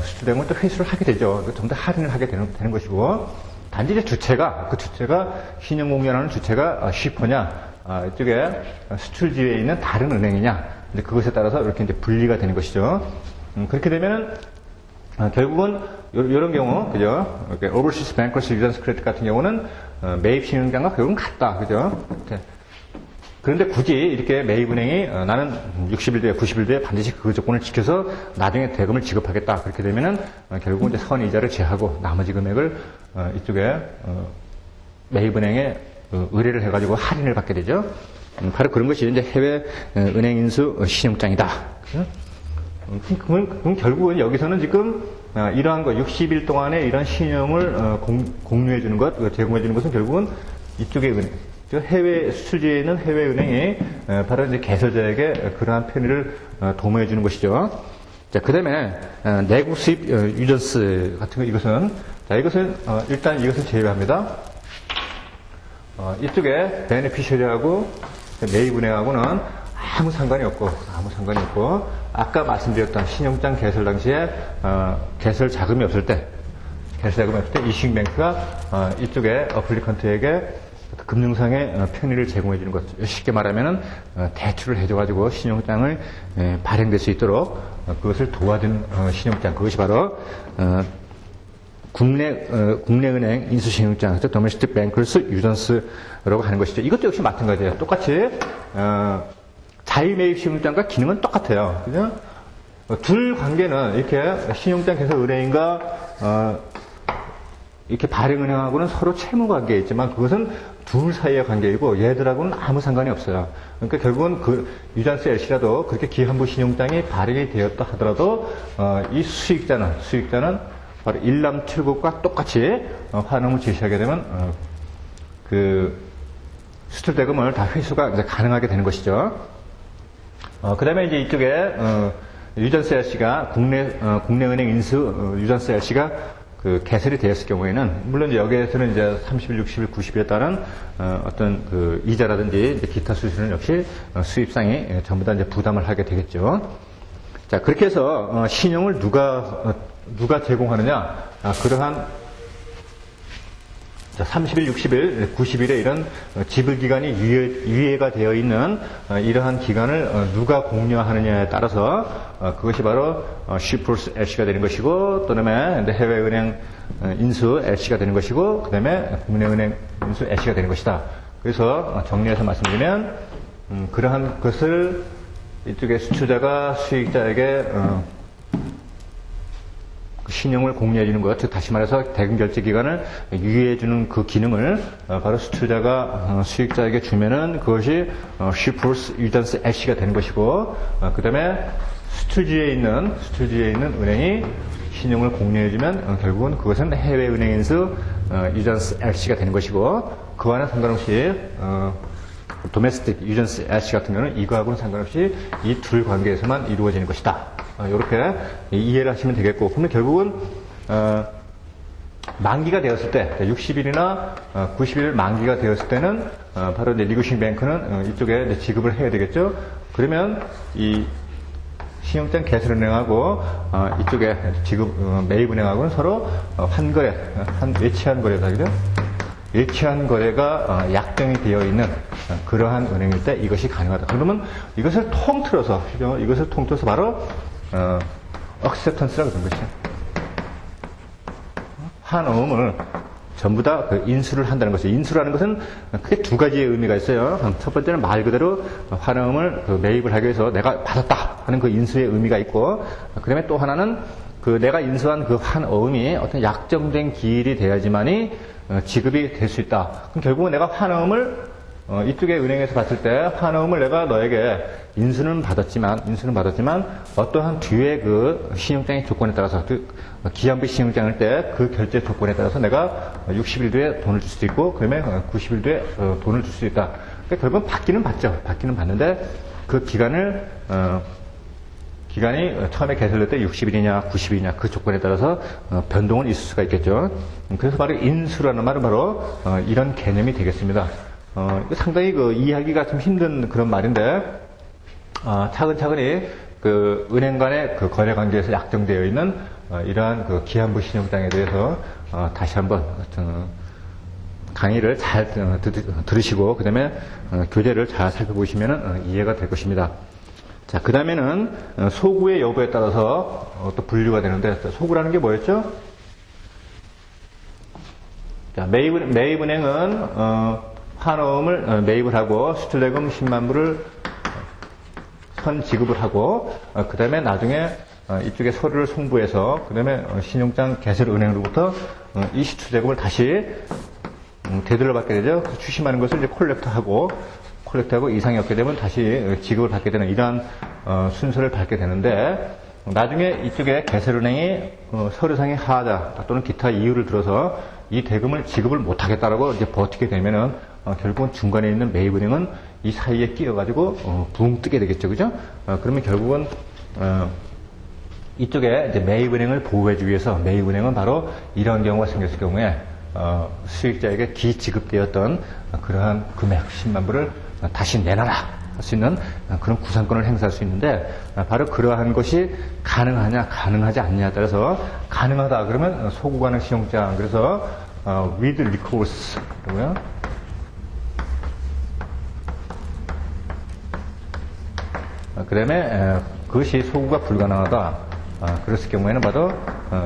수출대금을 또 회수를 하게 되죠. 좀 더 할인을 하게 되는 것이고, 단지 이제 주체가 신용공유하는 주체가 슈퍼냐, 이쪽에 수출지회에 있는 다른 은행이냐, 이제 그것에 따라서 이렇게 이제 분리가 되는 것이죠. 그렇게 되면은 결국은 이런 경우, 그죠? 이렇게 Overseas Bankruptcy Evidence Credit 같은 경우는 매입 신용장과 결국은 같다, 그죠? 그런데 굳이 이렇게 매입은행이 나는 60일 뒤에 90일 뒤에 반드시 그 조건을 지켜서 나중에 대금을 지급하겠다. 그렇게 되면은 결국은 이제 선이자를 제하고 나머지 금액을 이쪽에 매입은행에 의뢰를 해가지고 할인을 받게 되죠. 바로 그런 것이 이제 해외 은행 인수 신용장이다. 그럼 결국은 여기서는 지금 이러한 거 60일 동안에 이런 신용을 공유해 주는 것, 제공해 주는 것은 결국은 이쪽의 은행. 해외 수출지에 있는 해외 은행이 바로 이제 개설자에게 그러한 편의를 도모해 주는 것이죠. 자, 그다음에 내국 수입 유전스 같은 거 이것은 일단 이것을 제외합니다. 이쪽에 베네피셔리하고 매입은행하고는 아무 상관이 없고 아까 말씀드렸던 신용장 개설 당시에 개설 자금이 없을 때 이슈잉뱅크가 이쪽에 어플리컨트에게 금융상의 편의를 제공해 주는 것. 쉽게 말하면은 대출을 해줘가지고 신용장을 발행될 수 있도록 그것을 도와준 신용장. 그것이 바로 국내은행 인수신용장, 도메스틱 뱅크스 유전스라고 하는 것이죠. 이것도 역시 마찬가지예요. 똑같이 자유매입 신용장과 기능은 똑같아요. 그죠? 둘 관계는 이렇게 신용장 개설 은행인가 이렇게 발행은행하고는 서로 채무 관계에 있지만 그것은 둘 사이의 관계이고 얘들하고는 아무 상관이 없어요. 그러니까 결국은 그 유전스 LC라도 그렇게 기한부 신용장이 발행이 되었다 하더라도 이 수익자는 바로 일남칠국과 똑같이 환음을 제시하게 되면 그 수출 대금을 다 회수가 이제 가능하게 되는 것이죠. 그 다음에 이제 이쪽에 유전스 LC가 국내은행 인수 유전스 LC가 그 개설이 되었을 경우에는 물론 이제 여기에서는 이제 30일, 60일, 90일에 따른 어떤 그 이자라든지 이제 기타 수수료는 역시 수입상이 전부 다 이제 부담을 하게 되겠죠. 자, 그렇게 해서 신용을 누가 제공하느냐? 그러한 30일, 60일, 90일에 이런 지불 기간이 유예가 되어 있는 이러한 기간을 누가 공유하느냐에 따라서 그것이 바로 슈퍼스 LC가 되는 것이고, 또 다음에 해외은행 인수 LC가 되는 것이고, 그 다음에 국내은행 인수 LC가 되는 것이다. 그래서 정리해서 말씀드리면 그러한 것을 이쪽에 수출자가 수익자에게 신용을 공유해 주는 것, 즉 다시 말해서 대금 결제 기간을 유예해 주는 그 기능을 바로 수출자가 수익자에게 주면은 그것이 슈퍼스 유전스 LC가 되는 것이고, 그 다음에 수출지에 있는 은행이 신용을 공유해 주면 결국은 그것은 해외 은행인수 유전스 LC가 되는 것이고, 그와는 상관없이 domestic agency as 같은 경우는 이거하고는 상관없이 이 둘 관계에서만 이루어지는 것이다. 이렇게 이해를 하시면 되겠고, 그러면 결국은 만기가 되었을 때, 60일이나 90일 만기가 되었을 때는 바로 이제 리고싱 뱅크는 이쪽에 이제 지급을 해야 되겠죠. 그러면 이 신용장 개설은행하고 이쪽에 지급 매입은행하고는 서로 환거래, 일치한 거래다, 그죠? 일치한 거래가 약정이 되어 있는 그러한 은행일 때 이것이 가능하다. 그러면 이것을 통틀어서 바로 acceptance라고 그런 것이죠. 환어음을 전부 다 그 인수를 한다는 것이죠. 인수라는 것은 크게 두 가지의 의미가 있어요. 첫 번째는 말 그대로 환어음을 그 매입을 하기 위해서 내가 받았다 하는 그 인수의 의미가 있고, 그다음에 또 하나는 그 내가 인수한 그 환어음이 어떤 약정된 기일이 돼야지만이 지급이 될 수 있다. 그럼 결국은 내가 환어음을 이쪽에 은행에서 봤을 때 환어음을 내가 너에게 인수는 받았지만 어떠한 뒤에 그 신용장의 조건에 따라서 그 기한부 신용장일 때 그 결제 조건에 따라서 내가 60일 뒤에 돈을 줄 수도 있고 그러면 90일 뒤에 돈을 줄 수 있다. 그러니까 결국은 받기는 받는데 그 기간이 처음에 개설될 때 60일이냐 90일이냐 그 조건에 따라서 변동은 있을 수가 있겠죠. 그래서 바로 인수라는 말은 바로 이런 개념이 되겠습니다. 상당히 그 이해하기가 좀 힘든 그런 말인데, 차근차근히 그 은행 간의 그 거래 관계에서 약정되어 있는 이러한 그 기한부 신용장에 대해서 다시 한번 강의를 잘 들으시고 그다음에 교재를 잘 살펴보시면 이해가 될 것입니다. 자, 그 다음에는 소구의 여부에 따라서 또 분류가 되는데, 소구라는 게 뭐였죠? 자, 매입은행은 환어음을 매입을 하고 수출대금 10만 불을 선 지급을 하고 그 다음에 나중에 이쪽에 서류를 송부해서 그 다음에 신용장 개설은행으로부터 이 수출대금을 다시 되돌려 받게 되죠. 추심하는 것을 이제 콜렉트하고 이상이 없게 되면 다시 지급을 받게 되는 이러한 순서를 밟게 되는데, 나중에 이쪽에 개설은행이 서류상의 하자 또는 기타 이유를 들어서 이 대금을 지급을 못하겠다라고 이제 버티게 되면은 결국은 중간에 있는 매입은행은 이 사이에 끼어가지고 붕 뜨게 되겠죠, 그죠? 그러면 결국은 이쪽에 이제 매입은행을 보호해주기 위해서 매입은행은 바로 이런 경우가 생겼을 경우에 수익자에게 기지급되었던 그러한 금액 10만 불을 다시 내놔라 할 수 있는 그런 구상권을 행사할 수 있는데, 바로 그러한 것이 가능하냐 가능하지 않느냐에 따라서 가능하다 그러면 소구 가능 신용장, 그래서 with recourse 그러고요. 그다음에 그것이 소구가 불가능하다 그랬을 경우에는 바로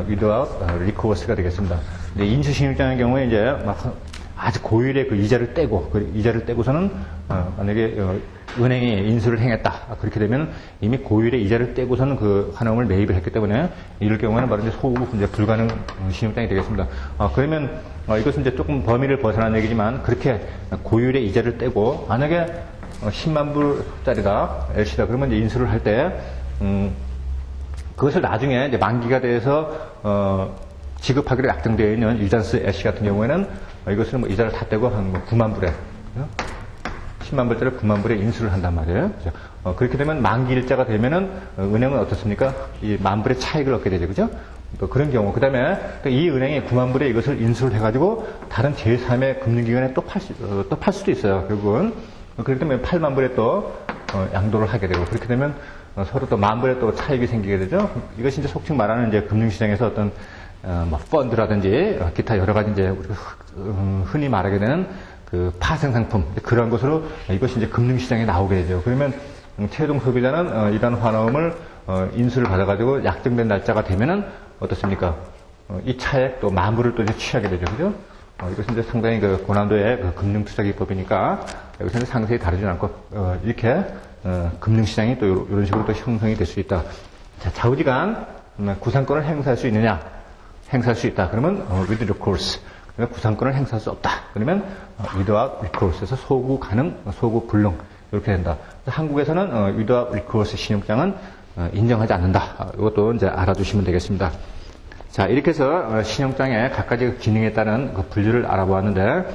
without recours가 되겠습니다. 근데 인수신용장의 경우에 이제 막 아주 고율의 그 이자를 떼고서는 만약에 은행이 인수를 행했다 그렇게 되면 이미 고율의 이자를 떼고서는 그 환어음을 매입을 했기 때문에 이럴 경우에는 바로 이제 소구 이제 불가능 신용장이 되겠습니다. 그러면 이것은 이제 조금 범위를 벗어난 얘기지만, 그렇게 고율의 이자를 떼고 만약에 10만 불짜리다 LC다 그러면 이제 인수를 할 때 그것을 나중에 이제 만기가 돼서 지급하기로 약정되어 있는 유잔스 LC 같은 경우에는 이것을 뭐 이자를 다 떼고 한 9만 불에 10만 불짜리 9만 불에 인수를 한단 말이에요. 그렇게 되면 만기 일자가 되면은 은행은 어떻습니까? 이 만 불의 차익을 얻게 되죠, 그죠? 또 그런 경우, 그 다음에 이 은행이 9만 불에 이것을 인수를 해가지고 다른 제3의 금융기관에 또 팔 수도 있어요, 결국은. 그렇기 때문에 8만 불에 또 양도를 하게 되고, 그렇게 되면 서로 또 만 불에 또 차익이 생기게 되죠. 이것이 이제 속칭 말하는 이제 금융시장에서 어떤 뭐 펀드라든지 기타 여러 가지 이제 우리가 흔히 말하게 되는 그 파생 상품, 그런 것으로 이것이 이제 금융시장에 나오게 되죠. 그러면 최종 소비자는 이런 환어음을 인수를 받아가지고 약정된 날짜가 되면은 어떻습니까? 이 차액 또 만 불을 또 이제 취하게 되죠, 그죠? 이것은 이제 상당히 그 고난도의 그 금융투자기법이니까 여기서는 상세히 다루지 않고 이렇게 금융시장이 또 이런 식으로 또 형성이 될 수 있다. 자, 좌우지간 구상권을 행사할 수 있느냐? 행사할 수 있다. 그러면 with recourse. 그러면 구상권을 행사할 수 없다. 그러면 without recourse에서 소구 가능, 소구 불능 이렇게 된다. 한국에서는 without recourse 신용장은 인정하지 않는다. 이것도 이제 알아두시면 되겠습니다. 자, 이렇게 해서 신용장의 각가지 기능에 따른 그 분류를 알아보았는데,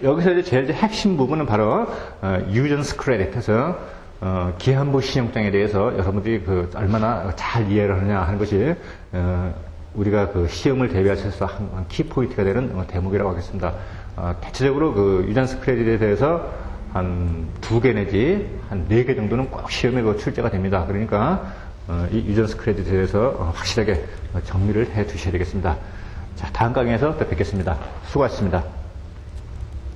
여기서 이제 제일 핵심 부분은 바로 유전스 크레딧에서 기한부 신용장에 대해서 여러분들이 얼마나 잘 이해를 하느냐 하는 것이 우리가 시험을 대비하셔서 한 키포인트가 되는 대목이라고 하겠습니다. 대체적으로 유전스 크레딧에 대해서 한 2개 내지 한 4개 정도는 꼭 시험에 출제가 됩니다. 그러니까 이 유전스 크레딧에 대해서 확실하게 정리를 해 두셔야 되겠습니다. 자, 다음 강의에서 또 뵙겠습니다. 수고하셨습니다.